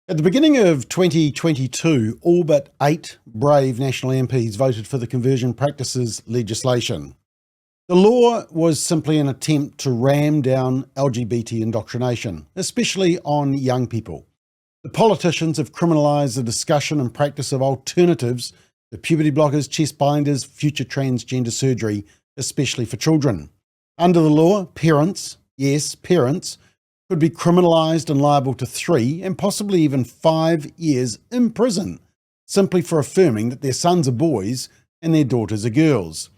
At the beginning of 2022, all but 8 brave National MPs voted for the conversion practices legislation. The law was simply an attempt to ram down LGBT indoctrination, especially on young people. The politicians have criminalised the discussion and practice of alternatives to puberty blockers, chest binders, future transgender surgery, especially for children. Under the law, parents, yes, parents, could be criminalised and liable to 3 and possibly even 5 years in prison, simply for affirming that their sons are boys and their daughters are girls.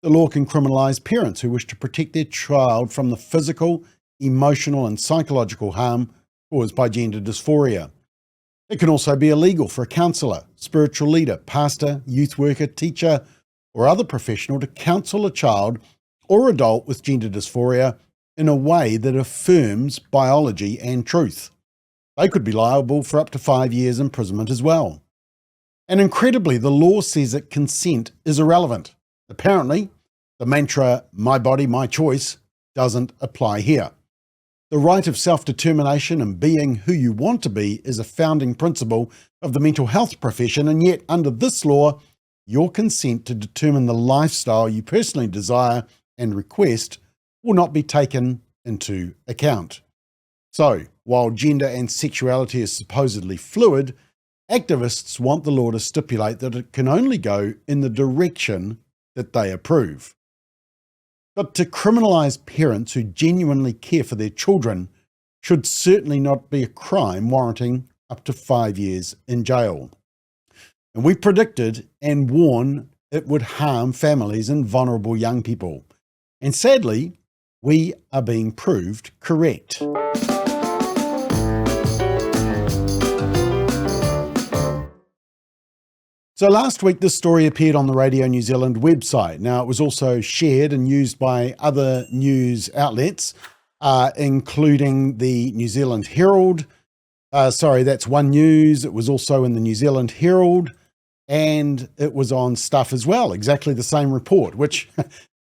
The law can criminalise parents who wish to protect their child from the physical, emotional and psychological harm caused by gender dysphoria. It can also be illegal for a counsellor, spiritual leader, pastor, youth worker, teacher or other professional to counsel a child or adult with gender dysphoria in a way that affirms biology and truth. They could be liable for up to 5 years imprisonment as well. And incredibly, the law says that consent is irrelevant. Apparently, the mantra, my body, my choice, doesn't apply here. The right of self-determination and being who you want to be is a founding principle of the mental health profession, and yet under this law, your consent to determine the lifestyle you personally desire and request will not be taken into account. So, while gender and sexuality is supposedly fluid, activists want the law to stipulate that it can only go in the direction that they approve. But to criminalise parents who genuinely care for their children should certainly not be a crime warranting up to 5 years in jail. And we predicted and warned it would harm families and vulnerable young people. And sadly, we are being proved correct. So last week, this story appeared on the Radio New Zealand website. Now, it was also shared and used by other news outlets, including the New Zealand Herald. That's One News. It was also in the New Zealand Herald, and it was on Stuff as well, exactly the same report, which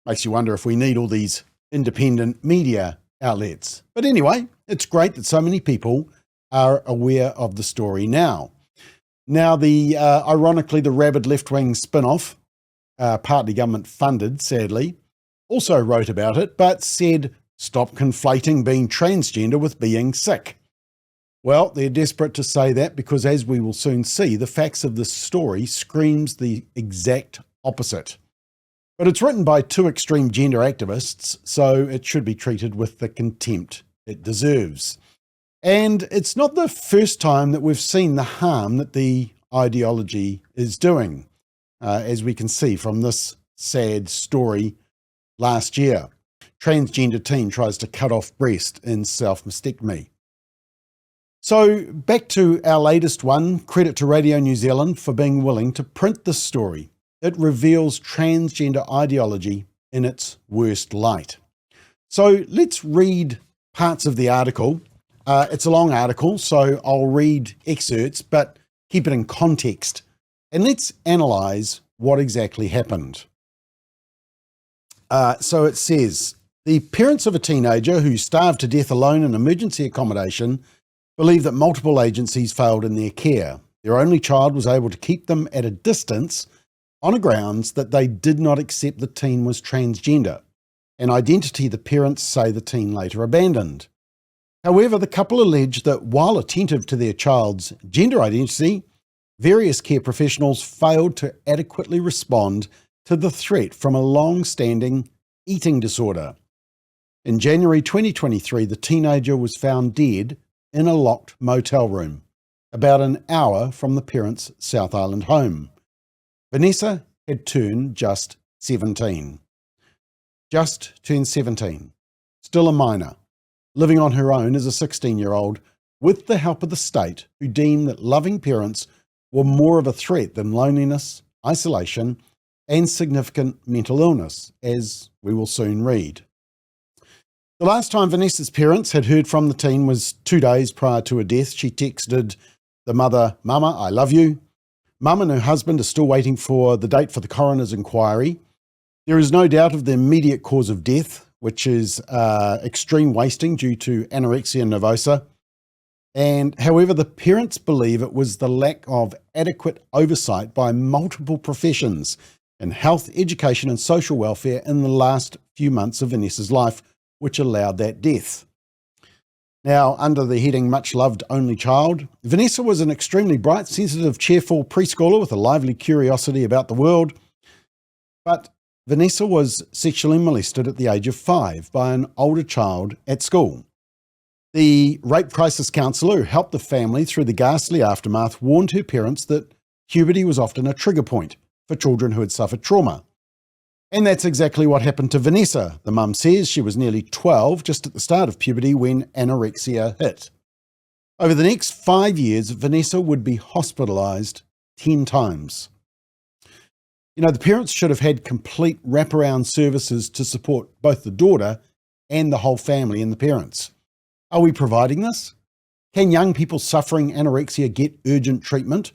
makes you wonder if we need all these independent media outlets. But anyway, it's great that so many people are aware of the story now. Now, ironically, the rabid left-wing spin-off, partly government funded, sadly, also wrote about it, but said, stop conflating being transgender with being sick. Well, they're desperate to say that because, as we will soon see, the facts of this story screams the exact opposite. But it's written by 2 extreme gender activists, so it should be treated with the contempt it deserves. And it's not the first time that we've seen the harm that the ideology is doing, as we can see from this sad story last year. Transgender teen tries to cut off breast in self-mastectomy. So back to our latest one, credit to Radio New Zealand for being willing to print this story. It reveals transgender ideology in its worst light. So let's read parts of the article. It's a long article, so I'll read excerpts, but keep it in context. And let's analyse what exactly happened. So it says, the parents of a teenager who starved to death alone in emergency accommodation believe that multiple agencies failed in their care. Their only child was able to keep them at a distance on a grounds that they did not accept the teen was transgender, an identity the parents say the teen later abandoned. However, the couple alleged that while attentive to their child's gender identity, various care professionals failed to adequately respond to the threat from a long-standing eating disorder. In January 2023, the teenager was found dead in a locked motel room, about an hour from the parents' South Island home. Vanessa had turned just 17. Just turned 17. Still a minor, living on her own as a 16-year-old with the help of the state, who deemed that loving parents were more of a threat than loneliness, isolation, and significant mental illness, as we will soon read. The last time Vanessa's parents had heard from the teen was 2 days prior to her death. She texted the mother, "Mama, I love you." Mum and her husband are still waiting for the date for the coroner's inquiry. There is no doubt of the immediate cause of death, which is extreme wasting due to anorexia nervosa. And however, the parents believe it was the lack of adequate oversight by multiple professions in health, education and social welfare in the last few months of Vanessa's life, which allowed that death. Now, under the heading Much Loved Only Child, Vanessa was an extremely bright, sensitive, cheerful preschooler with a lively curiosity about the world. But Vanessa was sexually molested at the age of 5 by an older child at school. The rape crisis counsellor who helped the family through the ghastly aftermath warned her parents that puberty was often a trigger point for children who had suffered trauma. And that's exactly what happened to Vanessa. The mum says she was nearly 12, just at the start of puberty, when anorexia hit. Over the next 5 years, Vanessa would be hospitalised 10 times. You know, the parents should have had complete wraparound services to support both the daughter and the whole family and the parents. Are we providing this? Can young people suffering anorexia get urgent treatment?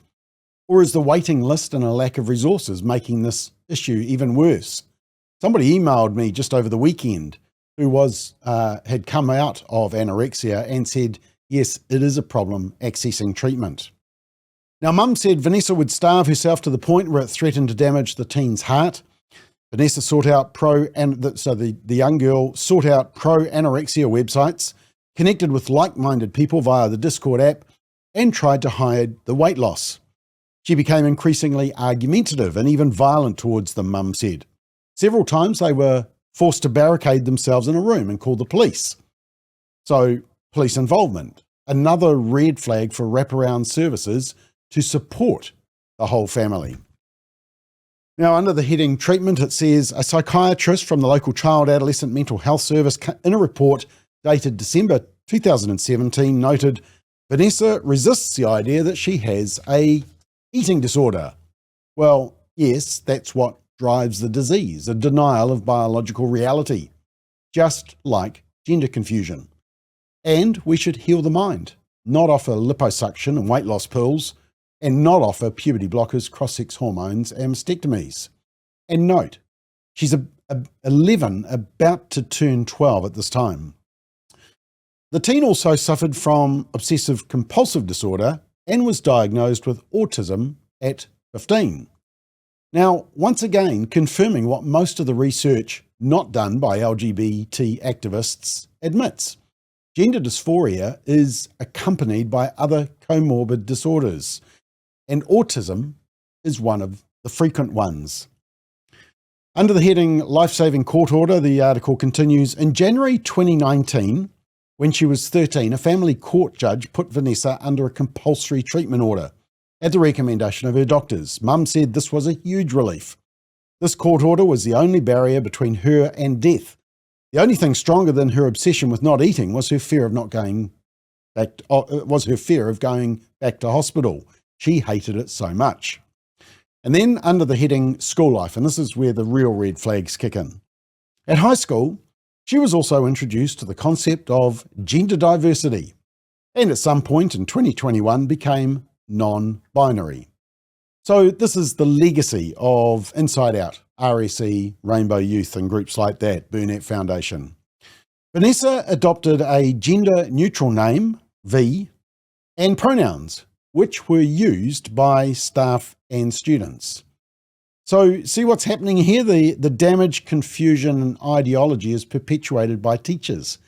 Or is the waiting list and a lack of resources making this issue even worse? Somebody emailed me just over the weekend who had come out of anorexia and said, yes, it is a problem accessing treatment. Now, Mum said Vanessa would starve herself to the point where it threatened to damage the teen's heart. Vanessa the young girl sought out pro-anorexia websites, connected with like-minded people via the Discord app, and tried to hide the weight loss. She became increasingly argumentative and even violent towards them, Mum said. Several times they were forced to barricade themselves in a room and call the police. So, police involvement, another red flag for wraparound services to support the whole family. Now, under the heading treatment, it says a psychiatrist from the local child adolescent mental health service in a report dated December 2017 noted Vanessa resists the idea that she has a eating disorder. Well, yes, that's what drives the disease, a denial of biological reality, just like gender confusion. And we should heal the mind, not offer liposuction and weight loss pills, and not offer puberty blockers, cross-sex hormones, and mastectomies. And note, she's 11, about to turn 12 at this time. The teen also suffered from obsessive-compulsive disorder and was diagnosed with autism at 15. Now, once again, confirming what most of the research not done by LGBT activists admits. Gender dysphoria is accompanied by other comorbid disorders, and autism is one of the frequent ones. Under the heading Life-Saving Court Order, the article continues, in January 2019, when she was 13, a family court judge put Vanessa under a compulsory treatment order at the recommendation of her doctors. Mum said this was a huge relief. This court order was the only barrier between her and death. The only thing stronger than her obsession with not eating was her fear of going back to hospital. She hated it so much. And then under the heading School Life, and this is where the real red flags kick in. At high school, she was also introduced to the concept of gender diversity, and at some point in 2021 became non-binary. So this is the legacy of Inside Out, RSE, Rainbow Youth and groups like that, Burnett Foundation. Vanessa adopted a gender-neutral name, V, and pronouns, which were used by staff and students. So see what's happening here? The damage, confusion and ideology is perpetuated by teachers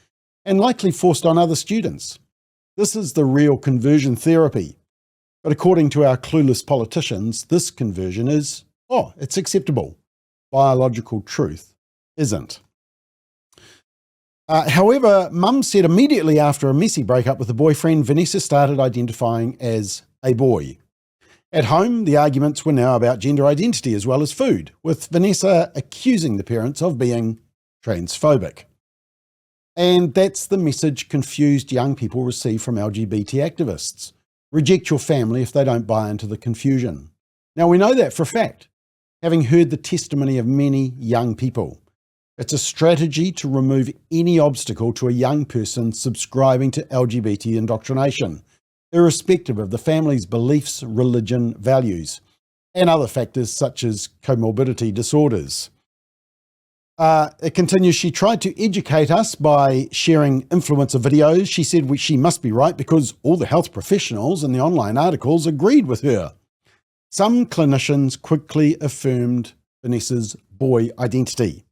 and likely forced on other students. This is the real conversion therapy. But according to our clueless politicians, this conversion is, it's acceptable. Biological truth isn't. However, Mum said immediately after a messy breakup with a boyfriend, Vanessa started identifying as a boy. At home, the arguments were now about gender identity as well as food, with Vanessa accusing the parents of being transphobic. And that's the message confused young people receive from LGBT activists. Reject your family if they don't buy into the confusion. Now, we know that for a fact, having heard the testimony of many young people. It's a strategy to remove any obstacle to a young person subscribing to LGBT indoctrination, irrespective of the family's beliefs, religion, values, and other factors such as comorbidity disorders. It continues, she tried to educate us by sharing influencer videos. She said she must be right because all the health professionals in the online articles agreed with her. Some clinicians quickly affirmed Vanessa's boy identity.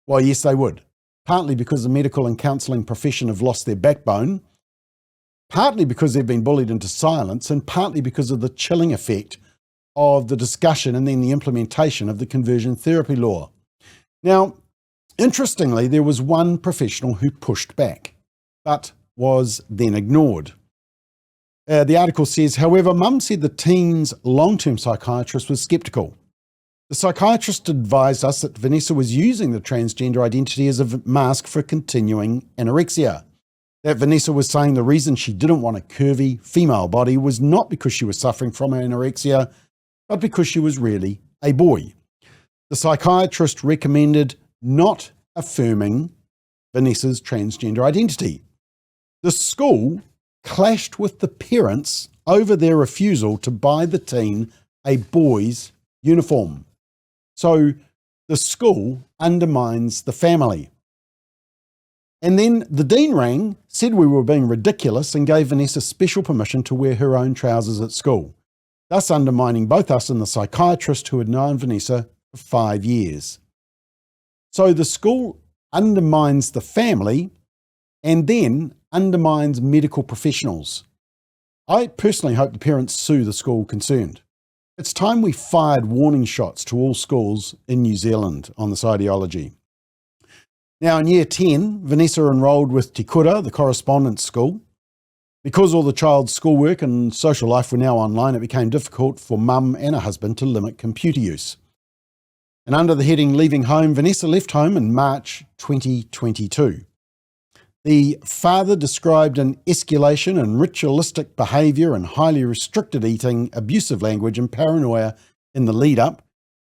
Well, yes, they would. Partly because the medical and counselling profession have lost their backbone, partly because they've been bullied into silence, and partly because of the chilling effect of the discussion and then the implementation of the conversion therapy law. Now, interestingly, there was one professional who pushed back, but was then ignored. The article says, however, Mum said the teen's long-term psychiatrist was sceptical. The psychiatrist advised us that Vanessa was using the transgender identity as a mask for continuing anorexia. That Vanessa was saying the reason she didn't want a curvy female body was not because she was suffering from anorexia, but because she was really a boy. The psychiatrist recommended not affirming Vanessa's transgender identity. The school clashed with the parents over their refusal to buy the teen a boy's uniform. So the school undermines the family. And then the dean rang, said we were being ridiculous, and gave Vanessa special permission to wear her own trousers at school, thus undermining both us and the psychiatrist who had known Vanessa for 5 years. So the school undermines the family and then undermines medical professionals. I personally hope the parents sue the school concerned. It's time we fired warning shots to all schools in New Zealand on this ideology. Now in year 10, Vanessa enrolled with Te Kura, the correspondence school. Because all the child's schoolwork and social life were now online, it became difficult for Mum and her husband to limit computer use. And under the heading Leaving Home, Vanessa left home in March 2022. The father described an escalation in ritualistic behaviour and highly restricted eating, abusive language and paranoia in the lead-up.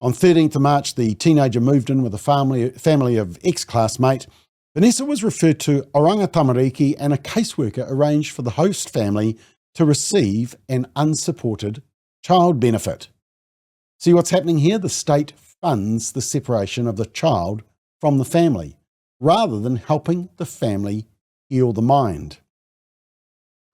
On 13th of March, the teenager moved in with a family of ex-classmate. Vanessa was referred to Oranga Tamariki, and a caseworker arranged for the host family to receive an unsupported child benefit. See what's happening here? The state funds the separation of the child from the family, rather than helping the family heal the mind.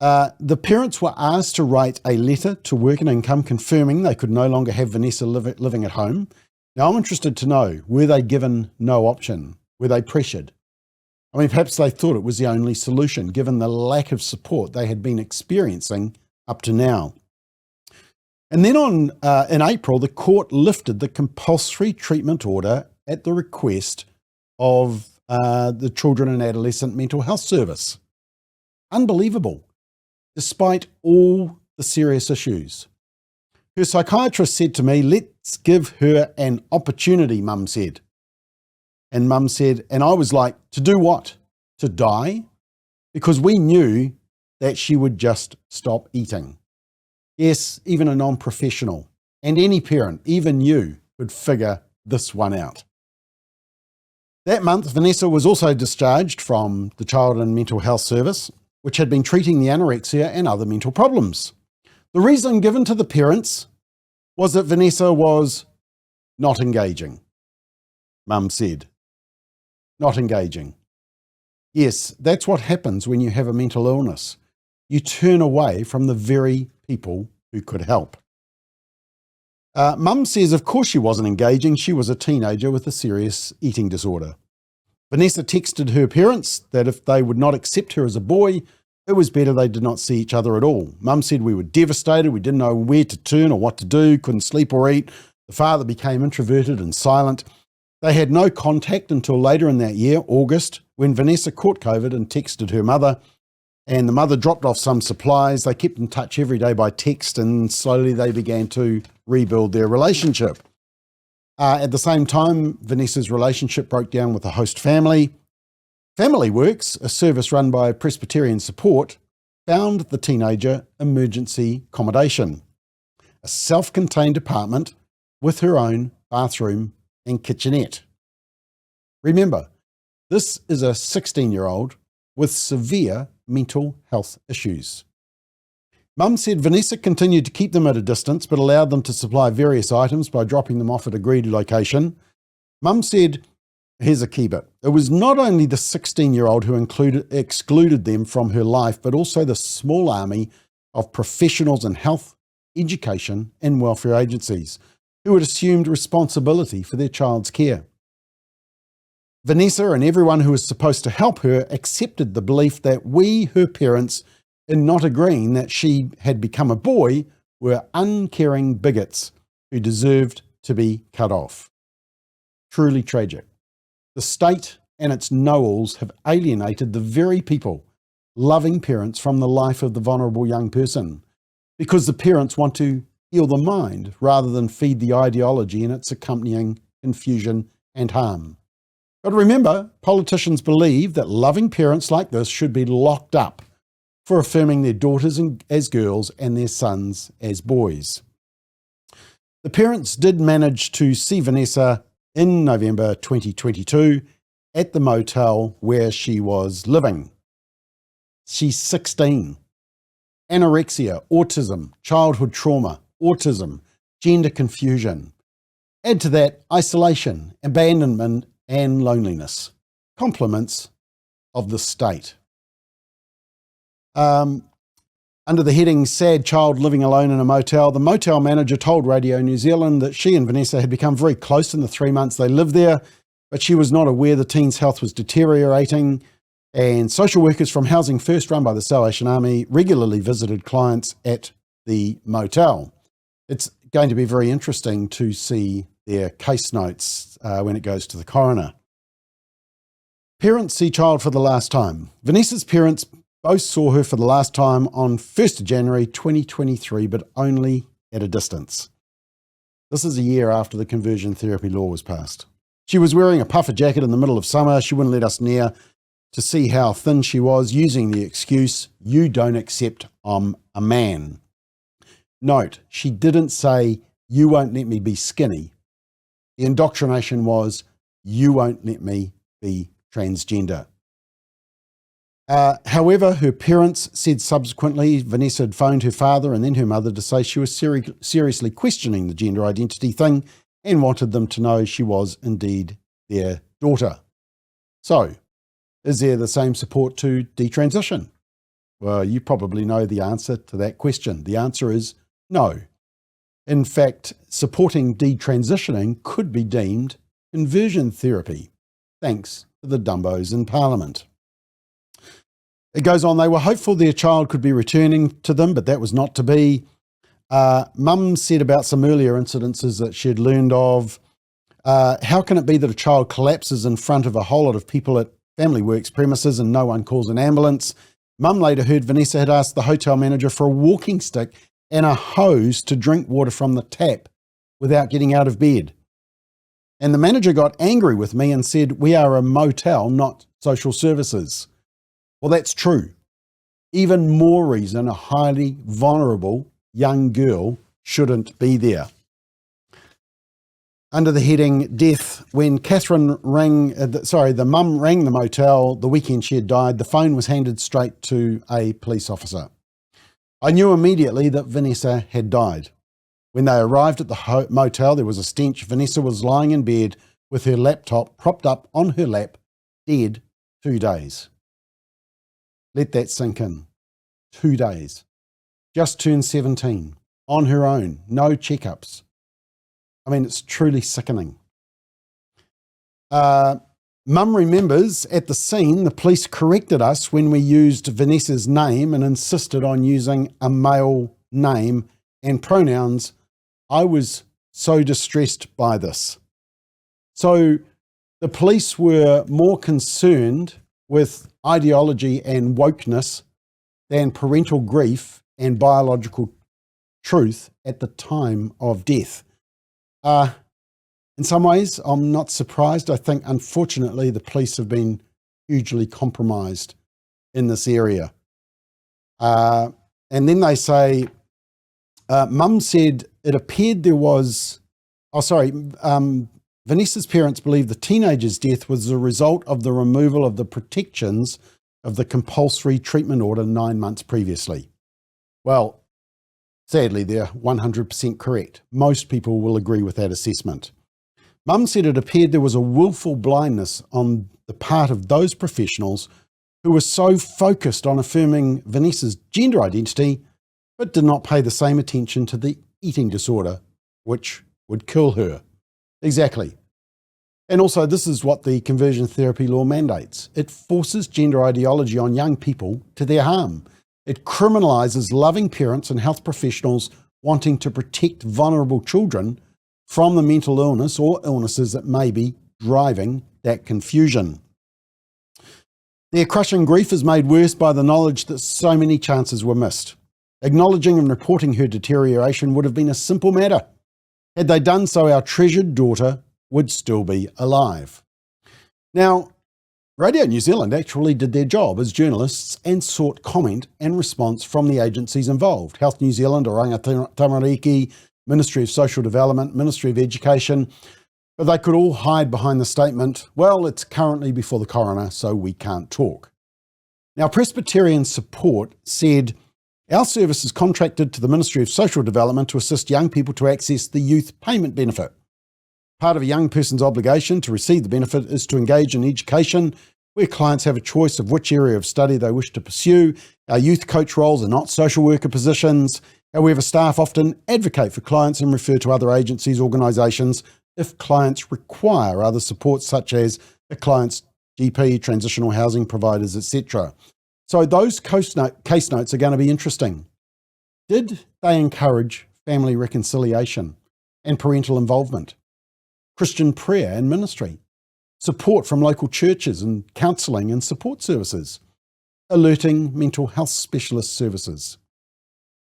The parents were asked to write a letter to Work and Income confirming they could no longer have Vanessa living at home. Now, I'm interested to know, were they given no option? Were they pressured? I mean, perhaps they thought it was the only solution, given the lack of support they had been experiencing up to now. And then in April, the court lifted the compulsory treatment order at the request of the Children and Adolescent Mental Health Service. Unbelievable, despite all the serious issues. Her psychiatrist said to me, let's give her an opportunity, Mum said. And Mum said, and I was like, to do what? To die? Because we knew that she would just stop eating. Yes, even a non-professional and any parent, even you, would figure this one out. That month, Vanessa was also discharged from the Child and Mental Health Service, which had been treating the anorexia and other mental problems. The reason given to the parents was that Vanessa was not engaging. Mum said, not engaging. Yes, that's what happens when you have a mental illness. You turn away from the very people who could help. Mum says, of course she wasn't engaging. She was a teenager with a serious eating disorder. Vanessa texted her parents that if they would not accept her as a boy, it was better they did not see each other at all. Mum said we were devastated. We didn't know where to turn or what to do, couldn't sleep or eat. The father became introverted and silent. They had no contact until later in that year, August, when Vanessa caught COVID and texted her mother, and the mother dropped off some supplies. They kept in touch every day by text, and slowly they began to rebuild their relationship. At the same time, Vanessa's relationship broke down with the host family. Family Works, a service run by Presbyterian Support, found the teenager emergency accommodation, a self-contained apartment with her own bathroom and kitchenette. Remember, this is a 16-year-old with severe mental health issues. Mum said Vanessa continued to keep them at a distance but allowed them to supply various items by dropping them off at agreed location. Mum said Here's a key bit. It was not only the 16-year-old who excluded them from her life, but also the small army of professionals in health, education, and welfare agencies who had assumed responsibility for their child's care. Vanessa and everyone who was supposed to help her accepted the belief that we, her parents, in not agreeing that she had become a boy, were uncaring bigots who deserved to be cut off. Truly tragic. The state and its know-alls have alienated the very people, loving parents, from the life of the vulnerable young person, because the parents want to heal the mind rather than feed the ideology and its accompanying confusion and harm. But remember, politicians believe that loving parents like this should be locked up for affirming their daughters as girls and their sons as boys. The parents did manage to see Vanessa in November 2022 at the motel where she was living. She's 16. Anorexia, autism, childhood trauma, autism, gender confusion. Add to that isolation, abandonment, and loneliness. Compliments of the state. Under the heading Sad Child Living Alone in a Motel, the motel manager told Radio New Zealand that she and Vanessa had become very close in the 3 months they lived there, but she was not aware the teen's health was deteriorating, and social workers from Housing First, run by the Salvation Army, regularly visited clients at the motel. It's going to be very interesting to see their case notes when it goes to the coroner. Parents see child for the last time. Vanessa's parents both saw her for the last time on 1st of January 2023, but only at a distance. This is a year after the conversion therapy law was passed. She was wearing a puffer jacket in the middle of summer. She wouldn't let us near to see how thin she was, using the excuse, "You don't accept I'm a man." Note, she didn't say, "You won't let me be skinny." The indoctrination was, "You won't let me be transgender." However, her parents said subsequently Vanessa had phoned her father and then her mother to say she was seriously questioning the gender identity thing and wanted them to know she was indeed their daughter. So, is there the same support to detransition? Well, you probably know the answer to that question. The answer is no. In fact, supporting detransitioning could be deemed conversion therapy, thanks to the dumbos in Parliament. It goes on, they were hopeful their child could be returning to them, but that was not to be. Mum said about some earlier incidences that she'd learned of. How can it be that a child collapses in front of a whole lot of people at Family Works premises and no one calls an ambulance? Mum later heard Vanessa had asked the hotel manager for a walking stick and a hose to drink water from the tap without getting out of bed. And the manager got angry with me and said, "We are a motel, not social services." Well, that's true. Even more reason a highly vulnerable young girl shouldn't be there. Under the heading Death, when Catherine the mum rang the motel the weekend she had died, the phone was handed straight to a police officer. I knew immediately that Vanessa had died. When they arrived at the motel, there was a stench. Vanessa was lying in bed with her laptop propped up on her lap, dead 2 days. Let that sink in. 2 days. Just turned 17. On her own. No checkups. I mean, it's truly sickening. Mum remembers at the scene, the police corrected us when we used Vanessa's name and insisted on using a male name and pronouns. I was so distressed by this. So the police were more concerned with ideology and wokeness than parental grief and biological truth at the time of death. In some ways, I'm not surprised. I think, unfortunately, the police have been hugely compromised in this area. And then they say, Mum said it appeared there was, Vanessa's parents believe the teenager's death was the result of the removal of the protections of the compulsory treatment order 9 months previously. Well, sadly, they're 100% correct. Most people will agree with that assessment. Mum said it appeared there was a willful blindness on the part of those professionals who were so focused on affirming Vanessa's gender identity, but did not pay the same attention to the eating disorder, which would kill her. Exactly. And also, this is what the conversion therapy law mandates. It forces gender ideology on young people to their harm. It criminalises loving parents and health professionals wanting to protect vulnerable children from the mental illness or illnesses that may be driving that confusion. Their crushing grief is made worse by the knowledge that so many chances were missed. Acknowledging and reporting her deterioration would have been a simple matter. Had they done so, our treasured daughter would still be alive. Now, Radio New Zealand actually did their job as journalists and sought comment and response from the agencies involved. Health New Zealand, Oranga Tamariki, Ministry of Social Development, Ministry of Education, but they could all hide behind the statement, well, it's currently before the coroner, so we can't talk. Now, Presbyterian Support said, our service is contracted to the Ministry of Social Development to assist young people to access the youth payment benefit. Part of a young person's obligation to receive the benefit is to engage in education where clients have a choice of which area of study they wish to pursue. Our youth coach roles are not social worker positions. However, staff often advocate for clients and refer to other agencies, organisations, if clients require other support such as a client's GP, transitional housing providers, etc. So those case notes are going to be interesting. Did they encourage family reconciliation and parental involvement? Christian prayer and ministry, support from local churches and counselling and support services, alerting mental health specialist services.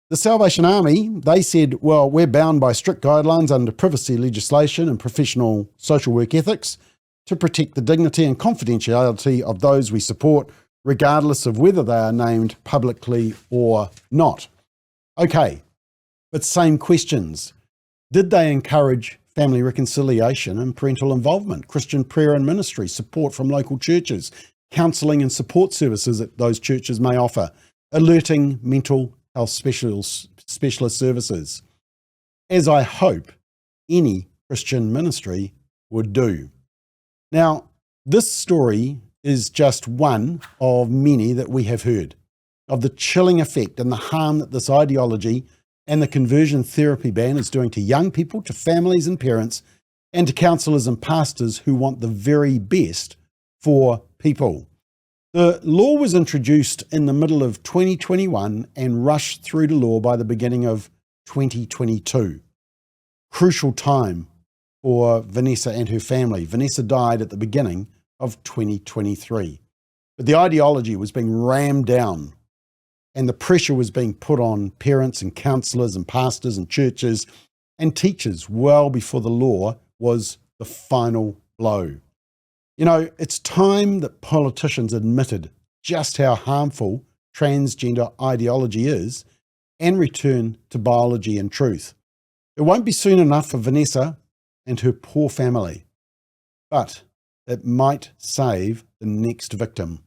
The Salvation Army, they said, well, we're bound by strict guidelines under privacy legislation and professional social work ethics to protect the dignity and confidentiality of those we support, regardless of whether they are named publicly or not. Okay, but same questions. Did they encourage family reconciliation and parental involvement, Christian prayer and ministry, support from local churches, counselling and support services that those churches may offer, alerting mental health specialist services, as I hope any Christian ministry would do. Now, this story is just one of many that we have heard of the chilling effect and the harm that this ideology and the conversion therapy ban is doing to young people, to families and parents, and to counsellors and pastors who want the very best for people. The law was introduced in the middle of 2021 and rushed through to law by the beginning of 2022. Crucial time for Vanessa and her family. Vanessa died at the beginning of 2023. But the ideology was being rammed down and the pressure was being put on parents and counsellors and pastors and churches and teachers well before the law was the final blow. You know, it's time that politicians admitted just how harmful transgender ideology is and return to biology and truth. It won't be soon enough for Vanessa and her poor family, but it might save the next victim.